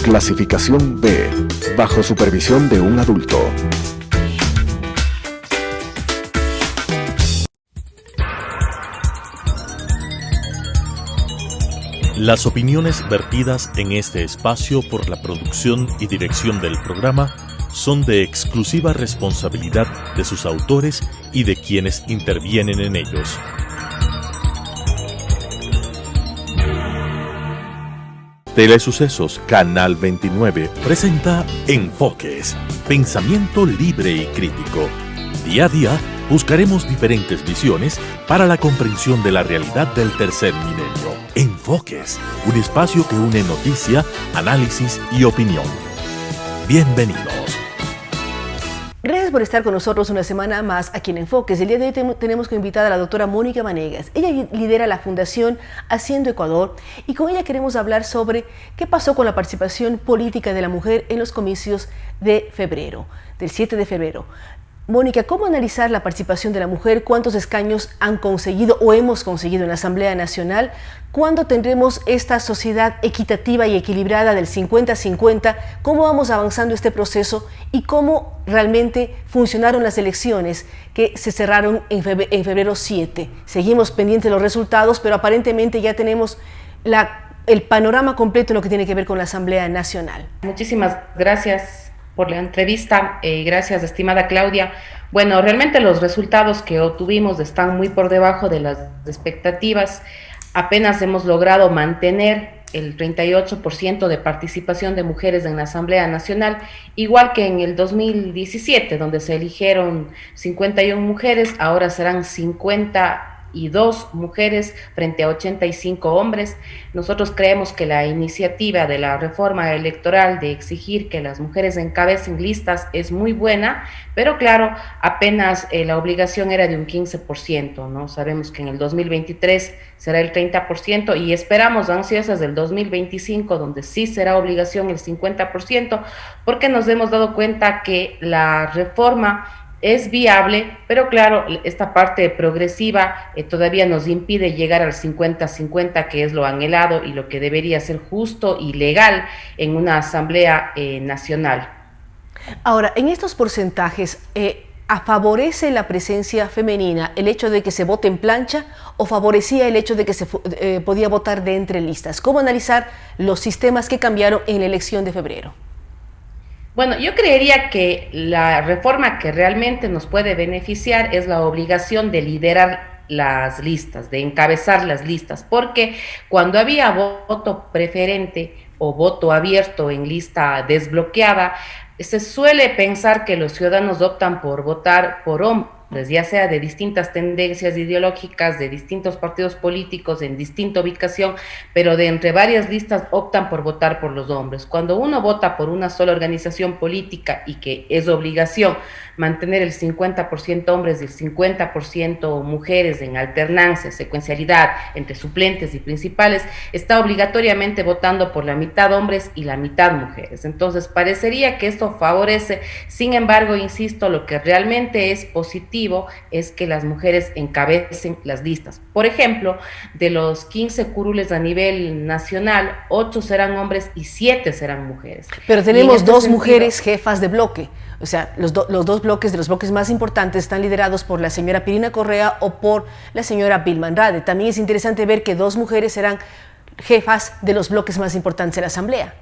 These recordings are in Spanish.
Clasificación B, bajo supervisión de un adulto. Las opiniones vertidas en este espacio por la producción y dirección del programa son de exclusiva responsabilidad de sus autores y de quienes intervienen en ellos. Telesucesos Canal 29 presenta Enfoques, pensamiento libre y crítico. Día a día buscaremos diferentes visiones para la comprensión de la realidad del tercer milenio. Enfoques, un espacio que une noticia, análisis y opinión. Bienvenidos. Gracias por estar con nosotros una semana más aquí en Enfoques. El día de hoy tenemos como invitada a la doctora Mónica Vanegas. Ella lidera la Fundación Haciendo Ecuador y con ella queremos hablar sobre qué pasó con la participación política de la mujer en los comicios de febrero, del 7 de febrero. Mónica, ¿cómo analizar la participación de la mujer? ¿Cuántos escaños han conseguido o hemos conseguido en la Asamblea Nacional? ¿Cuándo tendremos esta sociedad equitativa y equilibrada del 50-50? ¿Cómo vamos avanzando este proceso? ¿Y cómo realmente funcionaron las elecciones que se cerraron en febrero 7? Seguimos pendientes de los resultados, pero aparentemente ya tenemos el panorama completo en lo que tiene que ver con la Asamblea Nacional. Muchísimas gracias por la entrevista. Gracias, estimada Claudia. Bueno, realmente los resultados que obtuvimos están muy por debajo de las expectativas. Apenas hemos logrado mantener el 38% de participación de mujeres en la Asamblea Nacional, igual que en el 2017, donde se eligieron 51 mujeres, ahora serán 52 mujeres frente a 85 hombres. Nosotros creemos que la iniciativa de la reforma electoral de exigir que las mujeres encabecen listas es muy buena, pero claro, apenas la obligación era de un 15%, ¿no? Sabemos que en el 2023 será el 30% y esperamos ansiosas del 2025, donde sí será obligación el 50%, porque nos hemos dado cuenta que la reforma es viable, pero claro, esta parte progresiva todavía nos impide llegar al 50-50, que es lo anhelado y lo que debería ser justo y legal en una asamblea nacional. Ahora, en estos porcentajes, ¿favorece la presencia femenina el hecho de que se vote en plancha o favorecía el hecho de que se podía votar de entre listas? ¿Cómo analizar los sistemas que cambiaron en la elección de febrero? Bueno, yo creería que la reforma que realmente nos puede beneficiar es la obligación de liderar las listas, de encabezar las listas, porque cuando había voto preferente o voto abierto en lista desbloqueada, se suele pensar que los ciudadanos optan por votar por hombres, ya sea de distintas tendencias ideológicas, de distintos partidos políticos, en distinta ubicación, pero de entre varias listas optan por votar por los hombres. Cuando uno vota por una sola organización política y que es obligación mantener el 50% hombres y el 50% mujeres en alternancia, secuencialidad entre suplentes y principales, está obligatoriamente votando por la mitad hombres y la mitad mujeres. Entonces, parecería que esto favorece. Sin embargo, insisto, lo que realmente es positivo es que las mujeres encabecen las listas. Por ejemplo, de los 15 curules a nivel nacional, 8 serán hombres y 7 serán mujeres. Pero tenemos dos mujeres jefas de bloque. O sea, los dos bloques de los bloques más importantes están liderados por la señora Pirina Correa o por la señora Vilma Andrade. También es interesante ver que 2 mujeres serán jefas de los bloques más importantes de la Asamblea.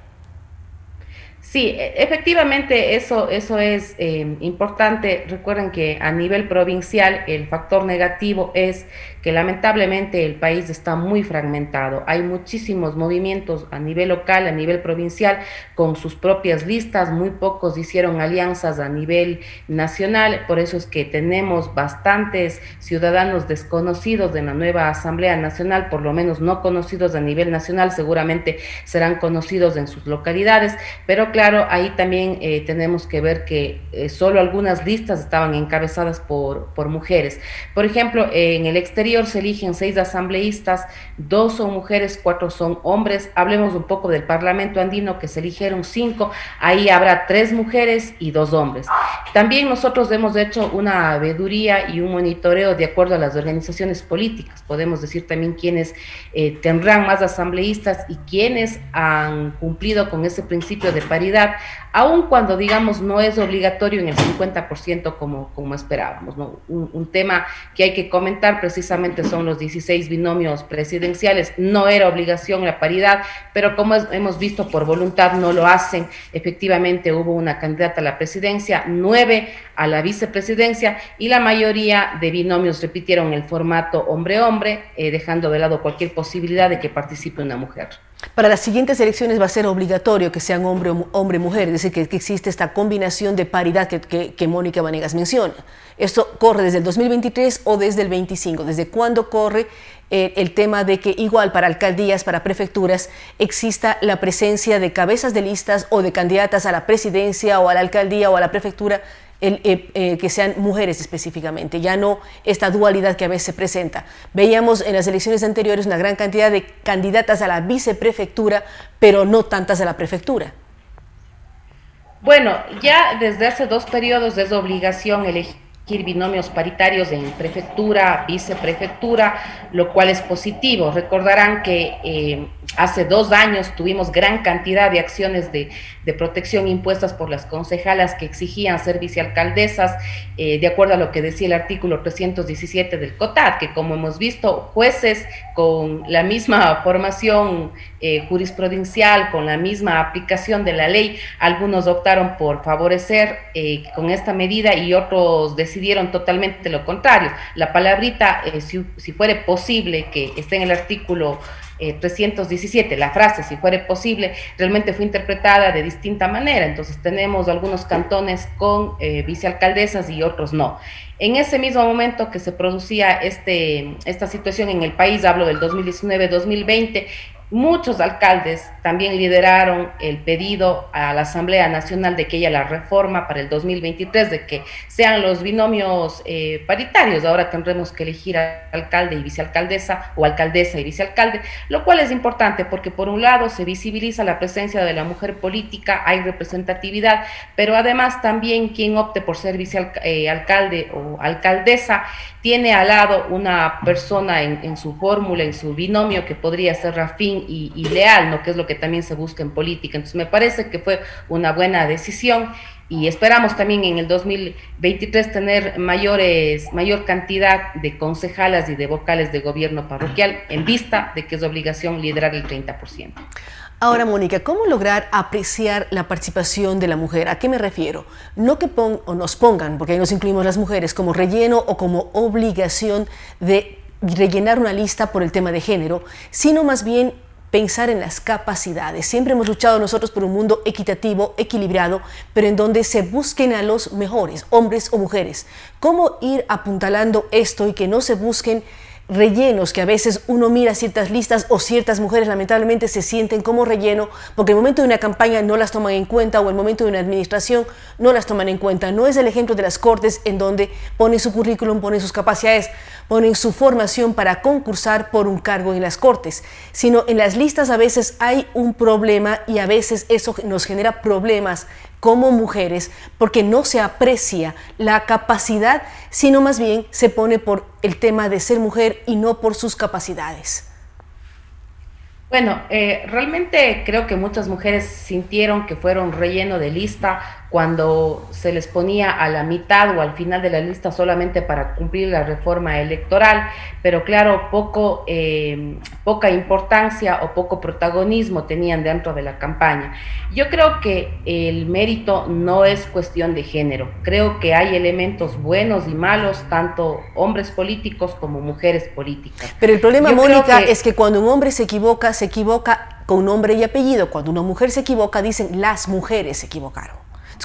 Sí, efectivamente eso es importante. Recuerden que a nivel provincial el factor negativo es que lamentablemente el país está muy fragmentado. Hay muchísimos movimientos a nivel local, a nivel provincial, con sus propias listas. Muy pocos hicieron alianzas a nivel nacional. Por eso es que tenemos bastantes ciudadanos desconocidos en la nueva Asamblea Nacional, por lo menos no conocidos a nivel nacional. Seguramente serán conocidos en sus localidades, pero claro, claro, ahí también tenemos que ver que solo algunas listas estaban encabezadas por mujeres. Por ejemplo, en el exterior se eligen 6 asambleístas, 2 son mujeres, 4 son hombres. Hablemos un poco del Parlamento andino, que se eligieron 5, ahí habrá 3 mujeres y 2 hombres. También nosotros hemos hecho una veeduría y un monitoreo de acuerdo a las organizaciones políticas. Podemos decir también quiénes tendrán más asambleístas y quiénes han cumplido con ese principio de paridad, aun cuando, digamos, no es obligatorio en el 50% como esperábamos, ¿no? Un tema que hay que comentar precisamente son los 16 binomios presidenciales. No era obligación la paridad, pero como hemos visto, por voluntad no lo hacen. Efectivamente hubo una candidata a la presidencia, 9 a la vicepresidencia, y la mayoría de binomios repitieron el formato hombre-hombre, dejando de lado cualquier posibilidad de que participe una mujer. Para las siguientes elecciones va a ser obligatorio que sean hombre-mujer, es decir, que existe esta combinación de paridad que Mónica Vanegas menciona. ¿Esto corre desde el 2023 o desde el 25? ¿Desde cuándo corre el tema de que igual para alcaldías, para prefecturas, exista la presencia de cabezas de listas o de candidatas a la presidencia o a la alcaldía o a la prefectura que sean mujeres específicamente, ya no esta dualidad que a veces se presenta? Veíamos en las elecciones anteriores una gran cantidad de candidatas a la viceprefectura, pero no tantas a la prefectura. Bueno, ya desde hace 2 periodos es obligación elegir binomios paritarios en prefectura, viceprefectura, lo cual es positivo. Recordarán que hace 2 años tuvimos gran cantidad de acciones de protección impuestas por las concejalas que exigían ser vicealcaldesas, de acuerdo a lo que decía el artículo 317 del COTAD, que, como hemos visto, jueces con la misma formación jurisprudencial, con la misma aplicación de la ley, algunos optaron por favorecer con esta medida y otros decidieron totalmente lo contrario. La palabrita, si fuere posible, que esté en el artículo 317, la frase "si fuere posible", realmente fue interpretada de distinta manera. Entonces tenemos algunos cantones con vicealcaldesas y otros no. En ese mismo momento que se producía esta situación en el país, hablo del 2019-2020, muchos alcaldes también lideraron el pedido a la Asamblea Nacional de que haya la reforma para el 2023, de que sean los binomios paritarios. Ahora tendremos que elegir a alcalde y vicealcaldesa, o alcaldesa y vicealcalde, lo cual es importante porque, por un lado, se visibiliza la presencia de la mujer política, hay representatividad, pero además también quien opte por ser vicealcalde o alcaldesa tiene al lado una persona en su fórmula, en su binomio, que podría ser afín y leal, ¿no? Que es lo que también se busca en política. Entonces me parece que fue una buena decisión y esperamos también en el 2023 tener mayor cantidad de concejalas y de vocales de gobierno parroquial, en vista de que es obligación liderar el 30%. Ahora, Mónica, ¿cómo lograr apreciar la participación de la mujer? ¿A qué me refiero? No que nos pongan, porque ahí nos incluimos las mujeres, como relleno o como obligación de rellenar una lista por el tema de género, sino más bien pensar en las capacidades. Siempre hemos luchado nosotros por un mundo equitativo, equilibrado, pero en donde se busquen a los mejores, hombres o mujeres. ¿Cómo ir apuntalando esto y que no se busquen rellenos, que a veces uno mira ciertas listas o ciertas mujeres lamentablemente se sienten como relleno porque en el momento de una campaña no las toman en cuenta o en el momento de una administración no las toman en cuenta? No es el ejemplo de las Cortes, en donde ponen su currículum, ponen sus capacidades, ponen su formación para concursar por un cargo en las Cortes, sino en las listas a veces hay un problema y a veces eso nos genera problemas como mujeres, porque no se aprecia la capacidad, sino más bien se pone por el tema de ser mujer y no por sus capacidades. Bueno, realmente creo que muchas mujeres sintieron que fueron relleno de lista cuando se les ponía a la mitad o al final de la lista solamente para cumplir la reforma electoral, pero claro, poca importancia o poco protagonismo tenían dentro de la campaña. Yo creo que el mérito no es cuestión de género, creo que hay elementos buenos y malos, tanto hombres políticos como mujeres políticas. Pero el problema, Mónica, es que cuando un hombre se equivoca con nombre y apellido. Cuando una mujer se equivoca, dicen las mujeres se equivocaron.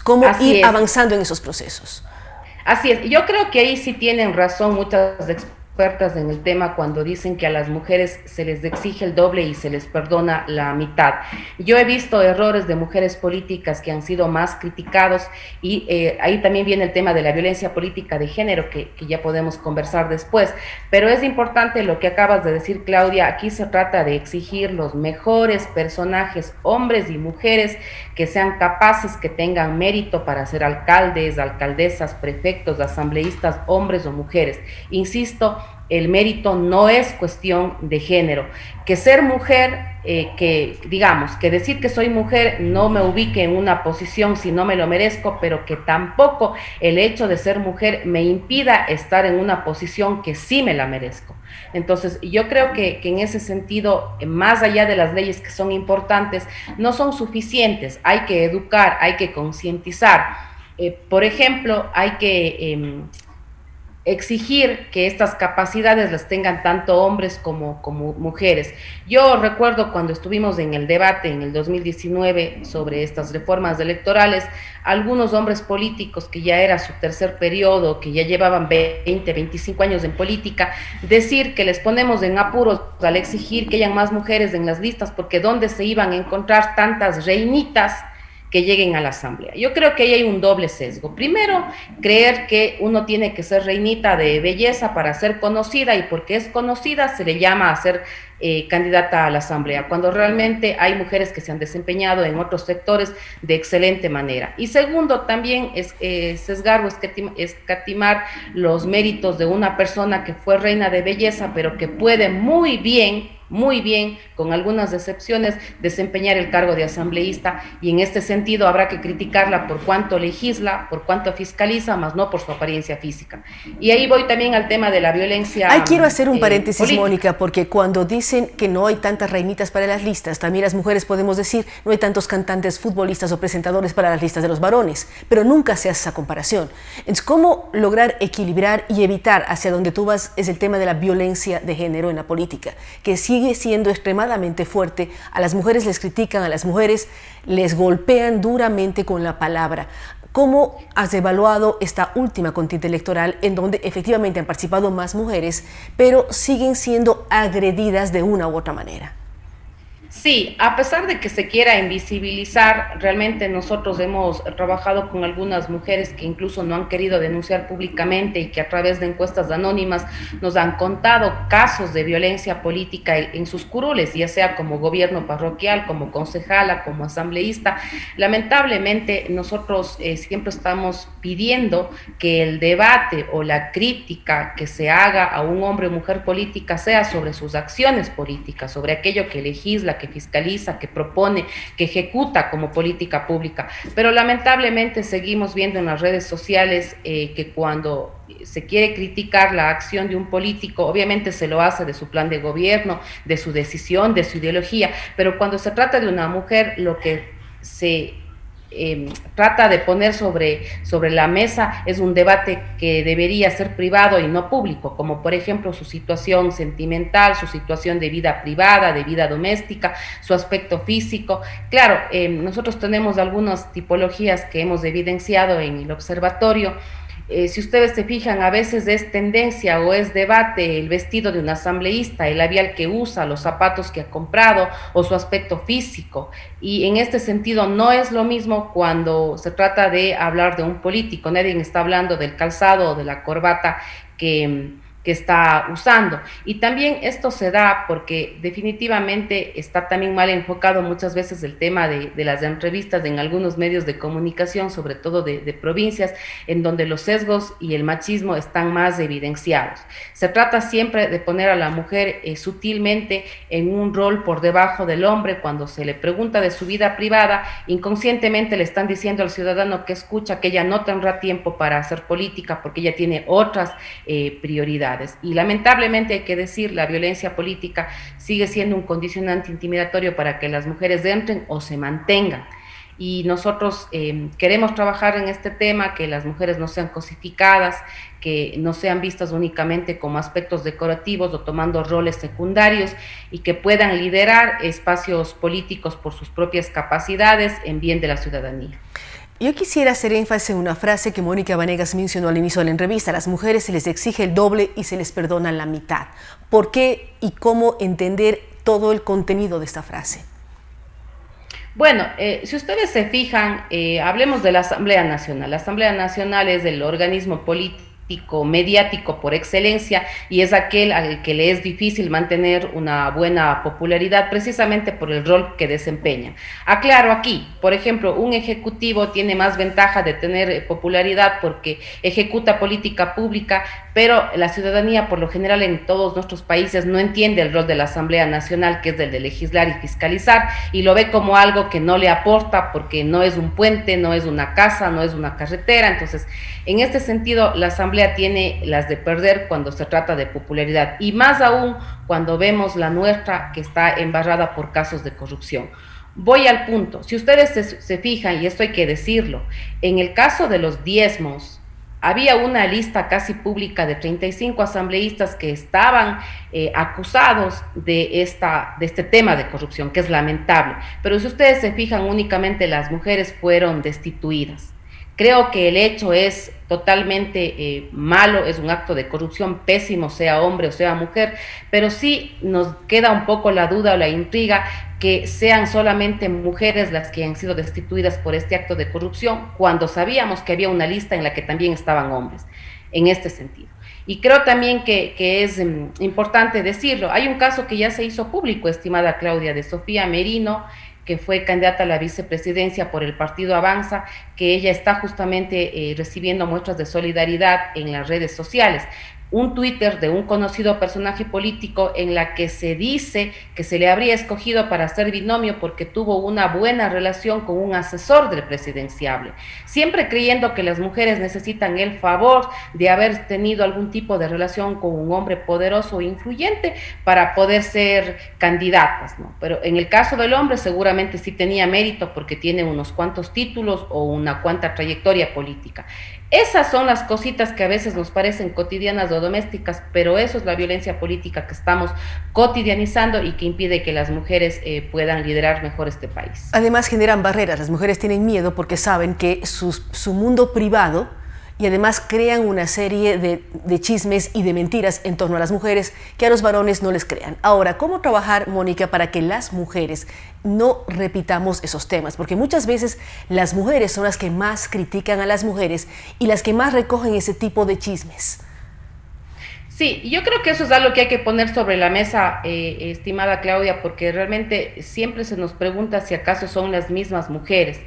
¿Cómo avanzando en esos procesos? Así es. Yo creo que ahí sí tienen razón muchas expertas expertas en el tema cuando dicen que a las mujeres se les exige el doble y se les perdona la mitad. Yo he visto errores de mujeres políticas que han sido más criticados y ahí también viene el tema de la violencia política de género que ya podemos conversar después, pero es importante lo que acabas de decir, Claudia. Aquí se trata de exigir los mejores personajes, hombres y mujeres, que sean capaces, que tengan mérito para ser alcaldes, alcaldesas, prefectos, asambleístas, hombres o mujeres. Insisto, el mérito no es cuestión de género. Que ser mujer, que decir que soy mujer no me ubique en una posición si no me lo merezco, pero que tampoco el hecho de ser mujer me impida estar en una posición que sí me la merezco. Entonces, yo creo que en ese sentido, más allá de las leyes que son importantes, no son suficientes. Hay que educar, hay que concientizar. Por ejemplo, hay que exigir que estas capacidades las tengan tanto hombres como mujeres. Yo recuerdo cuando estuvimos en el debate en el 2019 sobre estas reformas electorales, algunos hombres políticos que ya era su tercer periodo, que ya llevaban 20, 25 años en política, decir que les ponemos en apuros al exigir que hayan más mujeres en las listas, porque ¿dónde se iban a encontrar tantas reinitas que lleguen a la asamblea? Yo creo que ahí hay un doble sesgo. Primero, creer que uno tiene que ser reinita de belleza para ser conocida, y porque es conocida se le llama a ser candidata a la asamblea, cuando realmente hay mujeres que se han desempeñado en otros sectores de excelente manera. Y segundo, también es sesgar o escatimar los méritos de una persona que fue reina de belleza, pero que puede muy bien, con algunas excepciones, desempeñar el cargo de asambleísta, y en este sentido habrá que criticarla por cuanto legisla, por cuanto fiscaliza, más no por su apariencia física. Y ahí voy también al tema de la violencia. Quiero hacer un paréntesis, política. Mónica, porque cuando dicen que no hay tantas reinitas para las listas, también las mujeres podemos decir no hay tantos cantantes, futbolistas o presentadores para las listas de los varones, pero nunca se hace esa comparación. Entonces, ¿cómo lograr equilibrar y evitar hacia donde tú vas? Es el tema de la violencia de género en la política, que sigue siendo extremadamente fuerte. A las mujeres les critican, a las mujeres les golpean duramente con la palabra. ¿Cómo has evaluado esta última contienda electoral en donde efectivamente han participado más mujeres, pero siguen siendo agredidas de una u otra manera? Sí, a pesar de que se quiera invisibilizar, realmente nosotros hemos trabajado con algunas mujeres que incluso no han querido denunciar públicamente y que a través de encuestas anónimas nos han contado casos de violencia política en sus curules, ya sea como gobierno parroquial, como concejala, como asambleísta. Lamentablemente nosotros siempre estamos pidiendo que el debate o la crítica que se haga a un hombre o mujer política sea sobre sus acciones políticas, sobre aquello que legisla, que fiscaliza, que propone, que ejecuta como política pública. Pero lamentablemente seguimos viendo en las redes sociales que cuando se quiere criticar la acción de un político, obviamente se lo hace de su plan de gobierno, de su decisión, de su ideología, pero cuando se trata de una mujer, lo que se trata de poner sobre la mesa es un debate que debería ser privado y no público, como por ejemplo su situación sentimental, su situación de vida privada, de vida doméstica, su aspecto físico. Claro, nosotros tenemos algunas tipologías que hemos evidenciado en el observatorio. Si ustedes se fijan, a veces es tendencia o es debate el vestido de un asambleísta, el labial que usa, los zapatos que ha comprado o su aspecto físico. Y en este sentido no es lo mismo cuando se trata de hablar de un político. Nadie está hablando del calzado o de la corbata que está usando. Y también esto se da porque definitivamente está también mal enfocado muchas veces el tema de las entrevistas en algunos medios de comunicación, sobre todo de provincias, en donde los sesgos y el machismo están más evidenciados. Se trata siempre de poner a la mujer sutilmente en un rol por debajo del hombre. Cuando se le pregunta de su vida privada, inconscientemente le están diciendo al ciudadano que escucha que ella no tendrá tiempo para hacer política porque ella tiene otras prioridades. Y lamentablemente hay que decir, la violencia política sigue siendo un condicionante intimidatorio para que las mujeres entren o se mantengan. Y nosotros queremos trabajar en este tema, que las mujeres no sean cosificadas, que no sean vistas únicamente como aspectos decorativos o tomando roles secundarios, y que puedan liderar espacios políticos por sus propias capacidades en bien de la ciudadanía. Yo quisiera hacer énfasis en una frase que Mónica Vanegas mencionó al inicio de la entrevista. A las mujeres se les exige el doble y se les perdona la mitad. ¿Por qué y cómo entender todo el contenido de esta frase? Bueno, si ustedes se fijan, hablemos de la Asamblea Nacional. La Asamblea Nacional es el organismo político mediático por excelencia y es aquel al que le es difícil mantener una buena popularidad precisamente por el rol que desempeña. Aclaro aquí, por ejemplo, un ejecutivo tiene más ventaja de tener popularidad porque ejecuta política pública, pero la ciudadanía por lo general en todos nuestros países no entiende el rol de la Asamblea Nacional, que es el de legislar y fiscalizar, y lo ve como algo que no le aporta porque no es un puente, no es una casa, no es una carretera. Entonces, en este sentido, la Asamblea tiene las de perder cuando se trata de popularidad, y más aún cuando vemos la nuestra que está embarrada por casos de corrupción. Voy al punto. Si ustedes se fijan, y esto hay que decirlo, en el caso de los diezmos, había una lista casi pública de 35 asambleístas que estaban acusados de este tema de corrupción, que es lamentable. Pero si ustedes se fijan, únicamente las mujeres fueron destituidas. Creo que el hecho es totalmente malo, es un acto de corrupción pésimo, sea hombre o sea mujer, pero sí nos queda un poco la duda o la intriga que sean solamente mujeres las que han sido destituidas por este acto de corrupción, cuando sabíamos que había una lista en la que también estaban hombres, en este sentido. Y creo también que es importante decirlo. Hay un caso que ya se hizo público, estimada Claudia, de Sofía Merino, que fue candidata a la vicepresidencia por el partido Avanza, que ella está justamente recibiendo muestras de solidaridad en las redes sociales. Un Twitter de un conocido personaje político en la que se dice que se le habría escogido para ser binomio porque tuvo una buena relación con un asesor del presidenciable, siempre creyendo que las mujeres necesitan el favor de haber tenido algún tipo de relación con un hombre poderoso e influyente para poder ser candidatas, ¿no? Pero en el caso del hombre seguramente sí tenía mérito porque tiene unos cuantos títulos o una cuanta trayectoria política. Esas son las cositas que a veces nos parecen cotidianas o domésticas, pero eso es la violencia política que estamos cotidianizando y que impide que las mujeres puedan liderar mejor este país. Además generan barreras. Las mujeres tienen miedo porque saben que su mundo privado, y además crean una serie de chismes y de mentiras en torno a las mujeres que a los varones no les crean. Ahora, ¿cómo trabajar, Mónica, para que las mujeres no repitamos esos temas? Porque muchas veces las mujeres son las que más critican a las mujeres y las que más recogen ese tipo de chismes. Sí, yo creo que eso es algo que hay que poner sobre la mesa, estimada Claudia, porque realmente siempre se nos pregunta si acaso son las mismas mujeres.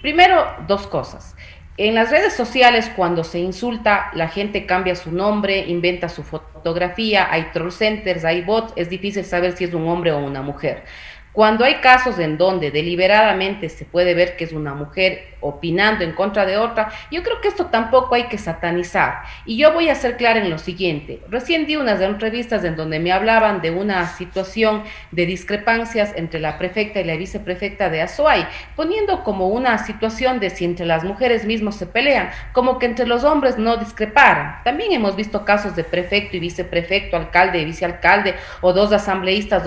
Primero, dos cosas. En las redes sociales, cuando se insulta, la gente cambia su nombre, inventa su fotografía, hay troll centers, hay bots, es difícil saber si es un hombre o una mujer. Cuando hay casos en donde deliberadamente se puede ver que es una mujer opinando en contra de otra, yo creo que esto tampoco hay que satanizar. Y yo voy a ser clara en lo siguiente. Recién di unas entrevistas en donde me hablaban de una situación de discrepancias entre la prefecta y la viceprefecta de Azuay, poniendo como una situación de si entre las mujeres mismos se pelean, como que entre los hombres no discreparan. También hemos visto casos de prefecto y viceprefecto, alcalde y vicealcalde, o dos asambleístas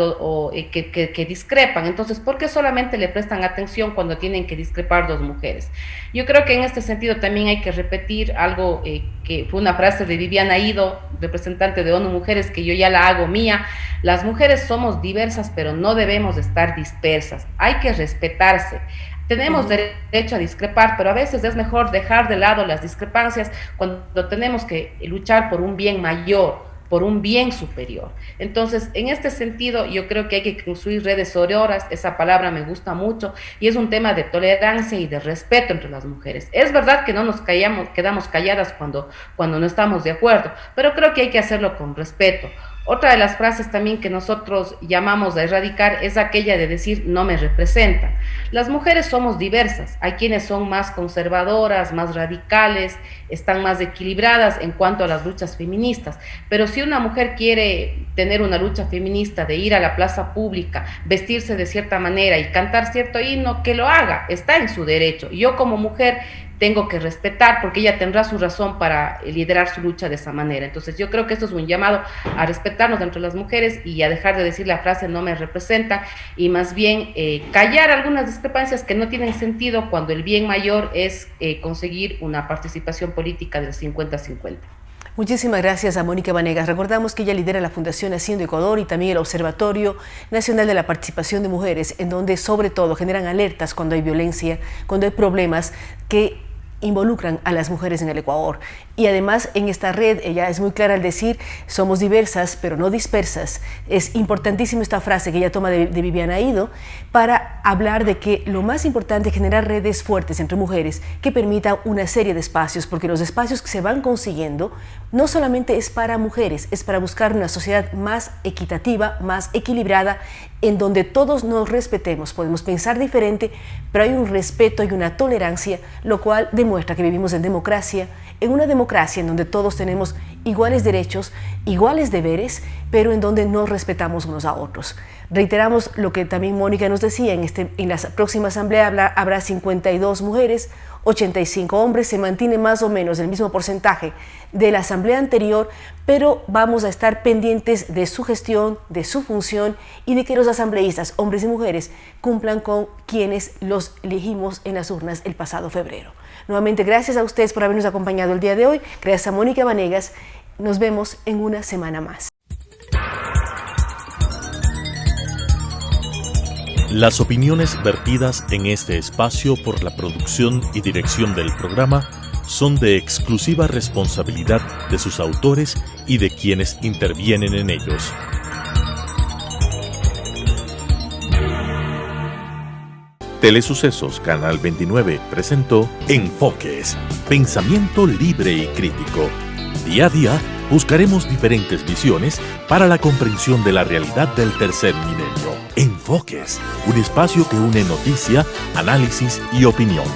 que discrepan. Entonces, ¿por qué solamente le prestan atención cuando tienen que discrepar dos mujeres? Yo creo que en este sentido también hay que repetir algo que fue una frase de Viviana Ido, representante de ONU Mujeres, que yo ya la hago mía. Las mujeres somos diversas, pero no debemos estar dispersas. Hay que respetarse. Tenemos derecho a discrepar, pero a veces es mejor dejar de lado las discrepancias cuando tenemos que luchar por un bien mayor, por un bien superior. Entonces, en este sentido, yo creo que hay que construir redes sororas, esa palabra me gusta mucho, y es un tema de tolerancia y de respeto entre las mujeres. Es verdad que no nos quedamos calladas cuando no estamos de acuerdo, pero creo que hay que hacerlo con respeto. Otra de las frases también que nosotros llamamos a erradicar es aquella de decir no me representan. Las mujeres somos diversas, hay quienes son más conservadoras, más radicales, están más equilibradas en cuanto a las luchas feministas, pero si una mujer quiere tener una lucha feminista de ir a la plaza pública, vestirse de cierta manera y cantar cierto himno, que lo haga, está en su derecho. Yo como mujer tengo que respetar porque ella tendrá su razón para liderar su lucha de esa manera. Entonces yo creo que esto es un llamado a respetarnos entre las mujeres y a dejar de decir la frase no me representa, y más bien callar algunas discrepancias que no tienen sentido cuando el bien mayor es conseguir una participación política del 50-50. Muchísimas gracias a Mónica Vanegas. Recordamos que ella lidera la Fundación Haciendo Ecuador y también el Observatorio Nacional de la Participación de Mujeres, en donde sobre todo generan alertas cuando hay violencia, cuando hay problemas que involucran a las mujeres en el Ecuador. Y además en esta red ella es muy clara al decir somos diversas pero no dispersas. Es importantísima esta frase que ella toma de Viviana Ido para hablar de que lo más importante es generar redes fuertes entre mujeres que permitan una serie de espacios, porque los espacios que se van consiguiendo no solamente es para mujeres, es para buscar una sociedad más equitativa, más equilibrada, en donde todos nos respetemos. Podemos pensar diferente, pero hay un respeto y una tolerancia, lo cual demuestra que vivimos en democracia, en una democracia en donde todos tenemos iguales derechos, iguales deberes, pero en donde nos respetamos unos a otros. Reiteramos lo que también Mónica nos decía, en la próxima asamblea habrá 52 mujeres, 85 hombres, se mantiene más o menos el mismo porcentaje de la asamblea anterior, pero vamos a estar pendientes de su gestión, de su función y de que los asambleístas, hombres y mujeres, cumplan con quienes los elegimos en las urnas el pasado febrero. Nuevamente, gracias a ustedes por habernos acompañado el día de hoy, gracias a Mónica Vanegas, nos vemos en una semana más. Las opiniones vertidas en este espacio por la producción y dirección del programa son de exclusiva responsabilidad de sus autores y de quienes intervienen en ellos. Telesucesos Canal 29 presentó Enfoques, pensamiento libre y crítico. Día a día buscaremos diferentes visiones para la comprensión de la realidad del tercer milenio. Enfoques, un espacio que une noticia, análisis y opinión.